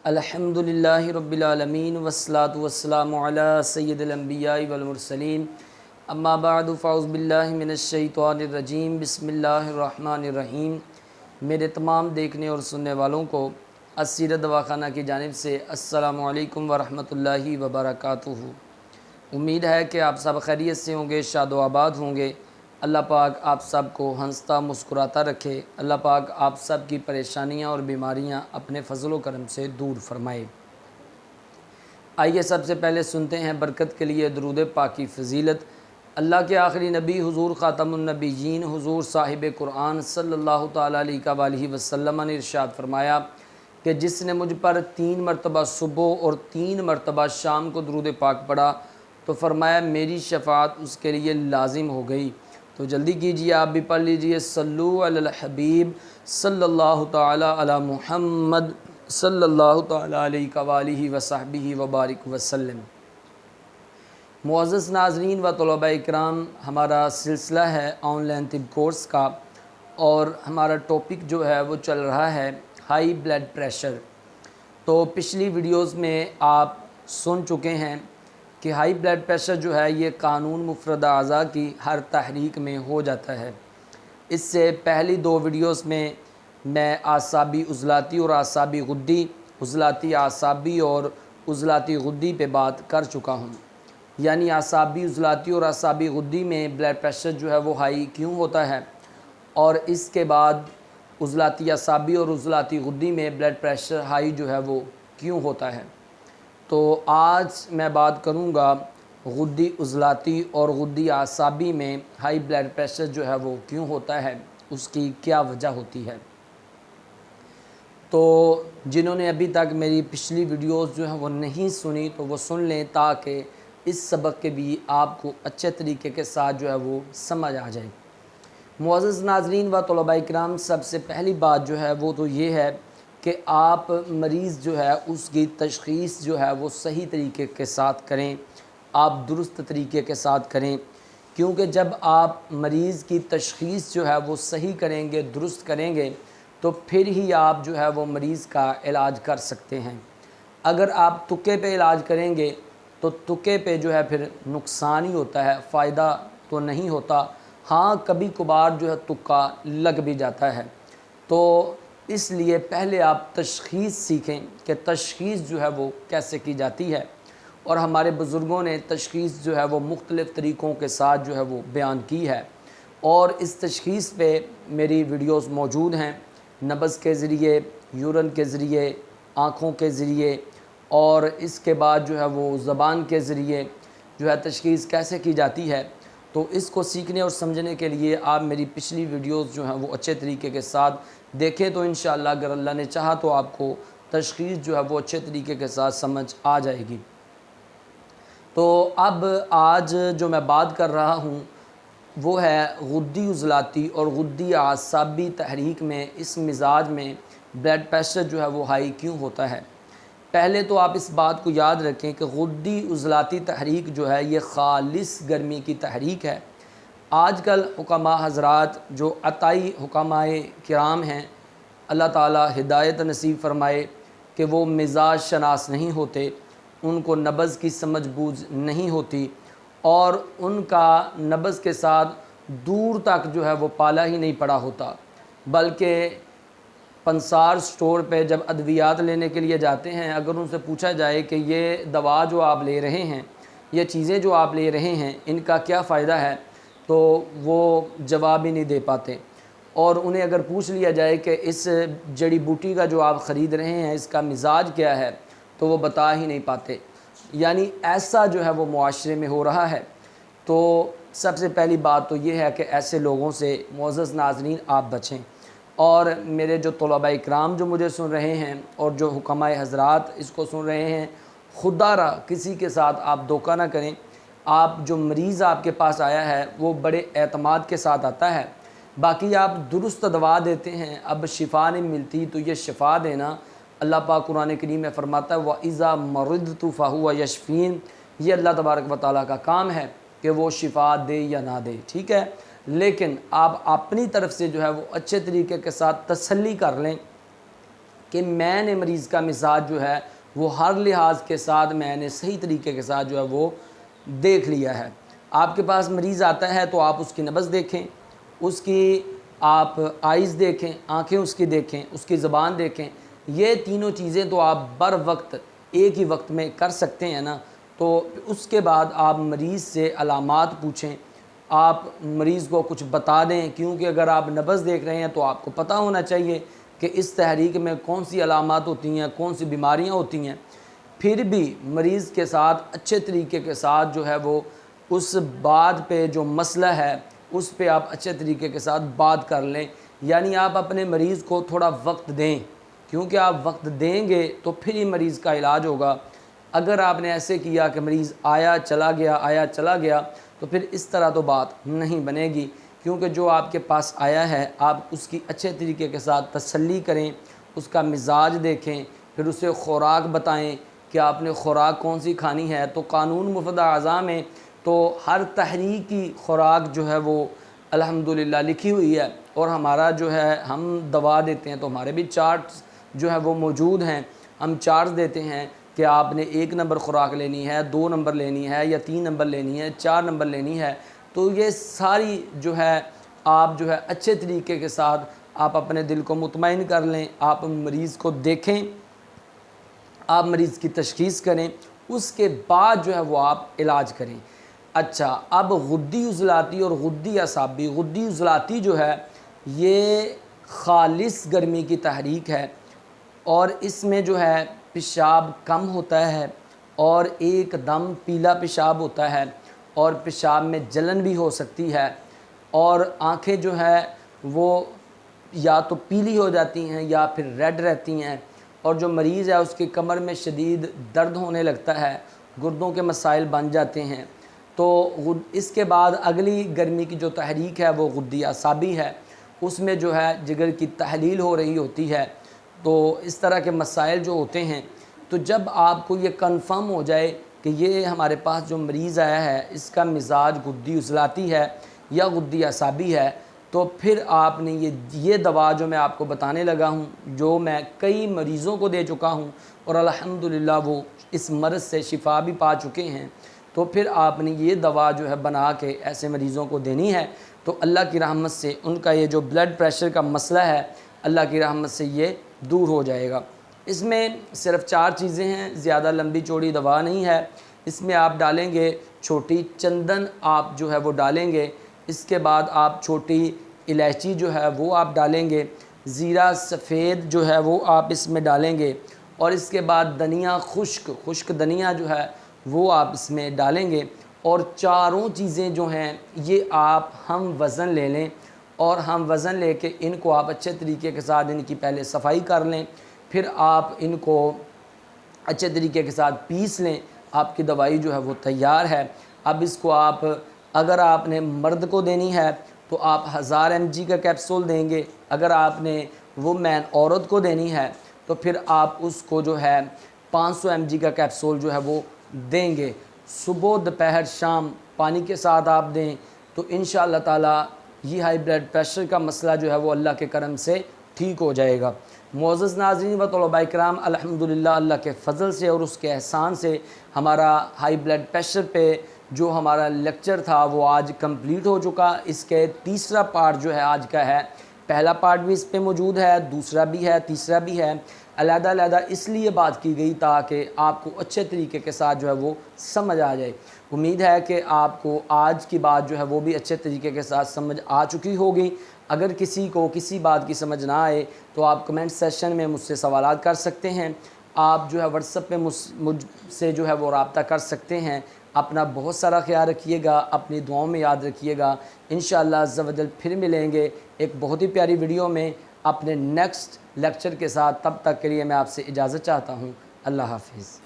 الحمدللہ رب العالمین والصلاة والسلام علی سید الانبیاء والمرسلین اما بعد فاعوذ باللہ من الشیطان الرجیم بسم اللہ الرحمن الرحیم۔ میرے تمام دیکھنے اور سننے والوں کو السیرت دواخانہ کی جانب سے السلام علیکم ورحمۃ اللہ وبرکاتہ۔ امید ہے کہ آپ سب خیریت سے ہوں گے، شاد و آباد ہوں گے۔ اللہ پاک آپ سب کو ہنستا مسکراتا رکھے۔ اللہ پاک آپ سب کی پریشانیاں اور بیماریاں اپنے فضل و کرم سے دور فرمائے۔ آئیے سب سے پہلے سنتے ہیں برکت کے لیے درود پاک کی فضیلت۔ اللہ کے آخری نبی حضور خاتم النبیین حضور صاحب قرآن صلی اللہ تعالیٰ علیہ وآلہ وسلم نے ارشاد فرمایا کہ جس نے مجھ پر 3 مرتبہ صبح اور 3 مرتبہ شام کو درود پاک پڑھا تو فرمایا میری شفاعت اس کے لیے لازم ہو گئی۔ تو جلدی کیجیے، آپ بھی پڑھ لیجیے، صلو علی الحبیب صلی اللہ تعالی علی محمد صلی اللہ تعالی علیہ وآلہ وصحبہ وبارک وسلم۔ معزز ناظرین و طلباء اکرام، ہمارا سلسلہ ہے آن لائن طب کورس کا، اور ہمارا ٹاپک جو ہے وہ چل رہا ہے ہائی بلڈ پریشر۔ تو پچھلی ویڈیوز میں آپ سن چکے ہیں کہ ہائی بلڈ پریشر جو ہے یہ قانون مفردہ اعضاء کی ہر تحریک میں ہو جاتا ہے۔ اس سے پہلی 2 ویڈیوز میں اعصابی عضلاتی اور اعصابی غدی، عضلاتی اعصابی اور عضلاتی غدی پہ بات کر چکا ہوں۔ یعنی اعصابی عضلاتی اور اعصابی غدی میں بلڈ پریشر جو ہے وہ ہائی کیوں ہوتا ہے، اور اس کے بعد عضلاتی اعصابی اور عضلاتی غدی میں بلڈ پریشر ہائی جو ہے وہ کیوں ہوتا ہے۔ تو آج میں بات کروں گا غدی عضلاتی اور غدی اعصابی میں ہائی بلڈ پریشر جو ہے وہ کیوں ہوتا ہے، اس کی کیا وجہ ہوتی ہے۔ تو جنہوں نے ابھی تک میری پچھلی ویڈیوز جو ہیں وہ نہیں سنی تو وہ سن لیں، تاکہ اس سبق کے بھی آپ کو اچھے طریقے کے ساتھ جو ہے وہ سمجھ آ جائے۔ معزز ناظرین و طلباء کرام، سب سے پہلی بات جو ہے وہ تو یہ ہے کہ آپ مریض جو ہے اس کی تشخیص جو ہے وہ صحیح طریقے کے ساتھ کریں، آپ درست طریقے کے ساتھ کریں، کیونکہ جب آپ مریض کی تشخیص جو ہے وہ صحیح کریں گے، درست کریں گے، تو پھر ہی آپ جو ہے وہ مریض کا علاج کر سکتے ہیں۔ اگر آپ تکے پہ علاج کریں گے تو تکے پہ جو ہے پھر نقصان ہی ہوتا ہے، فائدہ تو نہیں ہوتا۔ ہاں، کبھی کبھار جو ہے تکا لگ بھی جاتا ہے۔ تو اس لیے پہلے آپ تشخیص سیکھیں کہ تشخیص جو ہے وہ کیسے کی جاتی ہے، اور ہمارے بزرگوں نے تشخیص جو ہے وہ مختلف طریقوں کے ساتھ جو ہے وہ بیان کی ہے، اور اس تشخیص پہ میری ویڈیوز موجود ہیں، نبض کے ذریعے، یورین کے ذریعے، آنکھوں کے ذریعے، اور اس کے بعد جو ہے وہ زبان کے ذریعے جو ہے تشخیص کیسے کی جاتی ہے۔ تو اس کو سیکھنے اور سمجھنے کے لیے آپ میری پچھلی ویڈیوز جو ہیں وہ اچھے طریقے کے ساتھ دیکھیں، تو انشاءاللہ اگر اللہ نے چاہا تو آپ کو تشخیص جو ہے وہ اچھے طریقے کے ساتھ سمجھ آ جائے گی۔ تو اب آج جو میں بات کر رہا ہوں وہ ہے غدی عضلاتی اور غدی اعصابی تحریک میں اس مزاج میں بلڈ پریشر جو ہے وہ ہائی کیوں ہوتا ہے۔ پہلے تو آپ اس بات کو یاد رکھیں کہ غدی عضلاتی تحریک جو ہے یہ خالص گرمی کی تحریک ہے۔ آج کل حکماء حضرات جو عطائی حکماء کرام ہیں، اللہ تعالی ہدایت نصیب فرمائے، کہ وہ مزاج شناس نہیں ہوتے، ان کو نبض کی سمجھ بوجھ نہیں ہوتی، اور ان کا نبض کے ساتھ دور تک جو ہے وہ پالا ہی نہیں پڑا ہوتا، بلکہ پنسار سٹور پہ جب ادویات لینے کے لیے جاتے ہیں، اگر ان سے پوچھا جائے کہ یہ دوا جو آپ لے رہے ہیں، یہ چیزیں جو آپ لے رہے ہیں، ان کا کیا فائدہ ہے، تو وہ جواب ہی نہیں دے پاتے۔ اور انہیں اگر پوچھ لیا جائے کہ اس جڑی بوٹی کا جو آپ خرید رہے ہیں اس کا مزاج کیا ہے، تو وہ بتا ہی نہیں پاتے۔ یعنی ایسا جو ہے وہ معاشرے میں ہو رہا ہے۔ تو سب سے پہلی بات تو یہ ہے کہ ایسے لوگوں سے معزز ناظرین آپ بچیں، اور میرے جو طلباء اکرام جو مجھے سن رہے ہیں اور جو حکماء حضرات اس کو سن رہے ہیں، خدا را کسی کے ساتھ آپ دھوکہ نہ کریں۔ آپ جو مریض آپ کے پاس آیا ہے وہ بڑے اعتماد کے ساتھ آتا ہے، باقی آپ درست دوا دیتے ہیں، اب شفا نہیں ملتی تو یہ شفا دینا، اللہ پاک قرآن کریم میں فرماتا ہے وَإِذَا مَرِضْتُ فَهُوَ يَشْفِينِ، یہ اللہ تبارک و تعالیٰ کا کام ہے کہ وہ شفا دے یا نہ دے، ٹھیک ہے۔ لیکن آپ اپنی طرف سے جو ہے وہ اچھے طریقے کے ساتھ تسلی کر لیں کہ میں نے مریض کا مزاج جو ہے وہ ہر لحاظ کے ساتھ میں نے صحیح طریقے کے ساتھ جو ہے وہ دیکھ لیا ہے۔ آپ کے پاس مریض آتا ہے تو آپ اس کی نبض دیکھیں، اس کی آپ آئیز دیکھیں، آنکھیں اس کی دیکھیں، اس کی زبان دیکھیں، یہ تینوں چیزیں تو آپ بر وقت ایک ہی وقت میں کر سکتے ہیں نا۔ تو اس کے بعد آپ مریض سے علامات پوچھیں، آپ مریض کو کچھ بتا دیں، کیونکہ اگر آپ نبض دیکھ رہے ہیں تو آپ کو پتہ ہونا چاہیے کہ اس تحریک میں کون سی علامات ہوتی ہیں، کون سی بیماریاں ہوتی ہیں۔ پھر بھی مریض کے ساتھ اچھے طریقے کے ساتھ جو ہے وہ اس بات پہ جو مسئلہ ہے اس پہ آپ اچھے طریقے کے ساتھ بات کر لیں، یعنی آپ اپنے مریض کو تھوڑا وقت دیں، کیونکہ آپ وقت دیں گے تو پھر ہی مریض کا علاج ہوگا۔ اگر آپ نے ایسے کیا کہ مریض آیا چلا گیا تو پھر اس طرح تو بات نہیں بنے گی، کیونکہ جو آپ کے پاس آیا ہے آپ اس کی اچھے طریقے کے ساتھ تسلی کریں، اس کا مزاج دیکھیں، پھر اسے خوراک بتائیں کہ آپ نے خوراک کون سی کھانی ہے۔ تو قانون مفید اعضاء میں تو ہر تحریک کی خوراک جو ہے وہ الحمدللہ لکھی ہوئی ہے، اور ہمارا جو ہے ہم دوا دیتے ہیں تو ہمارے بھی چارٹس جو ہے وہ موجود ہیں، ہم چارٹس دیتے ہیں کہ آپ نے 1 نمبر خوراک لینی ہے، 2 نمبر لینی ہے، یا 3 نمبر لینی ہے، 4 نمبر لینی ہے۔ تو یہ ساری جو ہے آپ جو ہے اچھے طریقے کے ساتھ آپ اپنے دل کو مطمئن کر لیں، آپ مریض کو دیکھیں، آپ مریض کی تشخیص کریں، اس کے بعد جو ہے وہ آپ علاج کریں۔ اچھا، اب غدی عضلاتی اور غدی اعصابی، غدی عضلاتی جو ہے یہ خالص گرمی کی تحریک ہے، اور اس میں جو ہے پیشاب کم ہوتا ہے اور ایک دم پیلا پیشاب ہوتا ہے، اور پیشاب میں جلن بھی ہو سکتی ہے، اور آنکھیں جو ہے وہ یا تو پیلی ہو جاتی ہیں یا پھر ریڈ رہتی ہیں، اور جو مریض ہے اس کی کمر میں شدید درد ہونے لگتا ہے، گردوں کے مسائل بن جاتے ہیں۔ تو اس کے بعد اگلی گرمی کی جو تحریک ہے وہ غدی اعصابی ہے، اس میں جو ہے جگر کی تحلیل ہو رہی ہوتی ہے۔ تو اس طرح کے مسائل جو ہوتے ہیں، تو جب آپ کو یہ کنفرم ہو جائے کہ یہ ہمارے پاس جو مریض آیا ہے اس کا مزاج غدی عضلاتی ہے یا غدی اعصابی ہے، تو پھر آپ نے یہ دوا جو میں آپ کو بتانے لگا ہوں، جو میں کئی مریضوں کو دے چکا ہوں اور الحمدللہ وہ اس مرض سے شفا بھی پا چکے ہیں، تو پھر آپ نے یہ دوا جو ہے بنا کے ایسے مریضوں کو دینی ہے، تو اللہ کی رحمت سے ان کا یہ جو بلڈ پریشر کا مسئلہ ہے اللہ کی رحمت سے یہ دور ہو جائے گا۔ اس میں صرف 4 چیزیں ہیں، زیادہ لمبی چوڑی دوا نہیں ہے۔ اس میں آپ ڈالیں گے چھوٹی چندن، آپ جو ہے وہ ڈالیں گے، اس کے بعد آپ چھوٹی الائچی جو ہے وہ آپ ڈالیں گے، زیرہ سفید جو ہے وہ آپ اس میں ڈالیں گے، اور اس کے بعد دھنیا خشک دھنیا جو ہے وہ آپ اس میں ڈالیں گے، اور چاروں چیزیں جو ہیں یہ آپ ہم وزن لے لیں، اور ہم وزن لے کے ان کو آپ اچھے طریقے کے ساتھ ان کی پہلے صفائی کر لیں، پھر آپ ان کو اچھے طریقے کے ساتھ پیس لیں، آپ کی دوائی جو ہے وہ تیار ہے۔ اب اس کو آپ اگر آپ نے مرد کو دینی ہے تو آپ 1000 mg کا کیپسول دیں گے، اگر آپ نے وومین عورت کو دینی ہے تو پھر آپ اس کو جو ہے 500 mg کا کیپسول جو ہے وہ دیں گے۔ صبح دوپہر شام پانی کے ساتھ آپ دیں تو انشاءاللہ تعالی یہ ہائی بلڈ پریشر کا مسئلہ جو ہے وہ اللہ کے کرم سے ٹھیک ہو جائے گا۔ معزز ناظرین و طلباء کرام، الحمدللہ اللہ کے فضل سے اور اس کے احسان سے ہمارا ہائی بلڈ پریشر پہ جو ہمارا لیکچر تھا وہ آج کمپلیٹ ہو چکا۔ اس کے تیسرا پارٹ جو ہے آج کا ہے، پہلا پارٹ بھی اس پہ موجود ہے، دوسرا بھی ہے، تیسرا بھی ہے، علیحدہ علیحدہ اس لیے بات کی گئی تاکہ آپ کو اچھے طریقے کے ساتھ جو ہے وہ سمجھ آ جائے۔ امید ہے کہ آپ کو آج کی بات جو ہے وہ بھی اچھے طریقے کے ساتھ سمجھ آ چکی ہوگی۔ اگر کسی کو کسی بات کی سمجھ نہ آئے تو آپ کمنٹ سیشن میں مجھ سے سوالات کر سکتے ہیں، آپ جو ہے واٹس ایپ پہ مجھ سے جو ہے وہ رابطہ کر سکتے ہیں۔ اپنا بہت سارا خیال رکھیے گا، اپنی دعاؤں میں یاد رکھیے گا۔ انشاءاللہ عز و جل پھر ملیں گے ایک بہت ہی پیاری ویڈیو میں اپنے نیکسٹ لیکچر کے ساتھ۔ تب تک کے لیے میں آپ سے اجازت چاہتا ہوں۔ اللہ حافظ۔